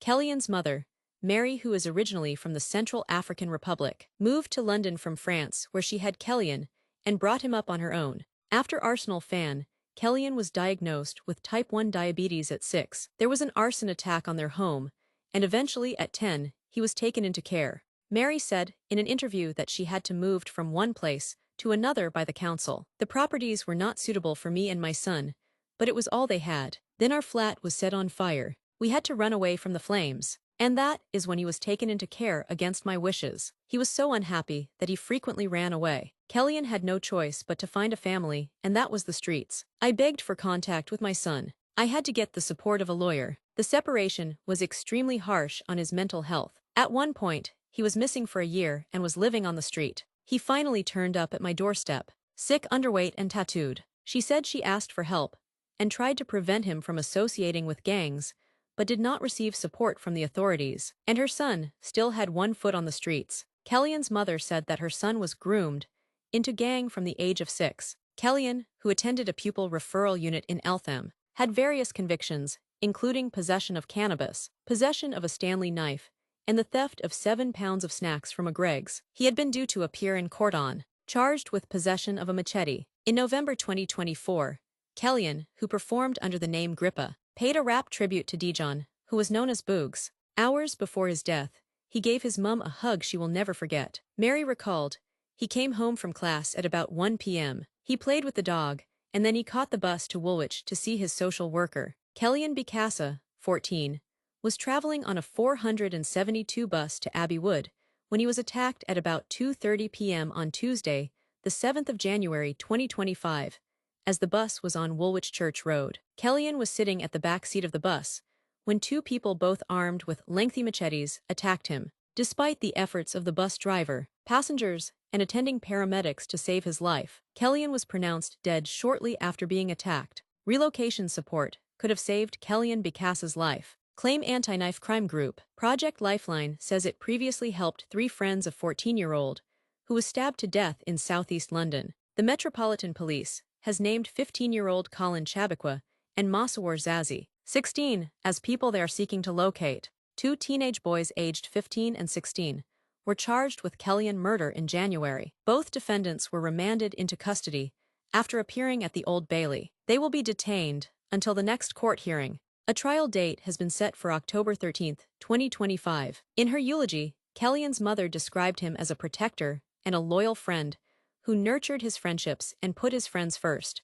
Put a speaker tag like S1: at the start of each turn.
S1: Kelyan's mother, Mary, who is originally from the Central African Republic, moved to London from France where she had Kelyan and brought him up on her own. After Arsenal fan, Kelyan was diagnosed with type 1 diabetes at 6. There was an arson attack on their home, and eventually at 10, he was taken into care. Mary said in an interview that she had to moved from one place to another by the council. The properties were not suitable for me and my son, but it was all they had. Then our flat was set on fire. We had to run away from the flames. And that is when he was taken into care against my wishes. He was so unhappy that he frequently ran away. Kelyan had no choice but to find a family, and that was the streets. I begged for contact with my son. I had to get the support of a lawyer. The separation was extremely harsh on his mental health. At one point, he was missing for a year and was living on the street. He finally turned up at my doorstep, sick, underweight, and tattooed. She said she asked for help and tried to prevent him from associating with gangs, but did not receive support from the authorities, and her son still had one foot on the streets. Kelyan's mother said that her son was groomed into gang from the age of 6. Kelyan, who attended a pupil referral unit in Eltham, had various convictions, including possession of cannabis, possession of a Stanley knife, and the theft of 7 pounds of snacks from a Greggs. He had been due to appear in court on, charged with possession of a machete. In November 2024, Kelyan, who performed under the name Grippa, paid a rap tribute to Dijon, who was known as Boogs. Hours before his death, he gave his mum a hug she will never forget. Mary recalled, he came home from class at about 1 p.m. He played with the dog, and then he caught the bus to Woolwich to see his social worker. Kelyan Bokassa, 14, was traveling on a 472 bus to Abbey Wood when he was attacked at about 2:30 p.m. on Tuesday, the 7th of January 2025. As the bus was on Woolwich Church Road. Kelyan was sitting at the back seat of the bus when two people, both armed with lengthy machetes, attacked him. Despite the efforts of the bus driver, passengers, and attending paramedics to save his life, Kelyan was pronounced dead shortly after being attacked. Relocation support could have saved Kelyan Bokassa's life. Claim anti-knife crime group Project Lifeline says it previously helped 3 friends of 14-year-old who was stabbed to death in southeast London. The Metropolitan Police has named 15-year-old Colin Chabakwa and Masawar Zazi, 16, as people they are seeking to locate. 2 teenage boys aged 15 and 16 were charged with Kelyan murder in January. Both defendants were remanded into custody after appearing at the Old Bailey. They will be detained until the next court hearing. A trial date has been set for October 13, 2025. In her eulogy, Kelyan's mother described him as a protector and a loyal friend who nurtured his friendships and put his friends first.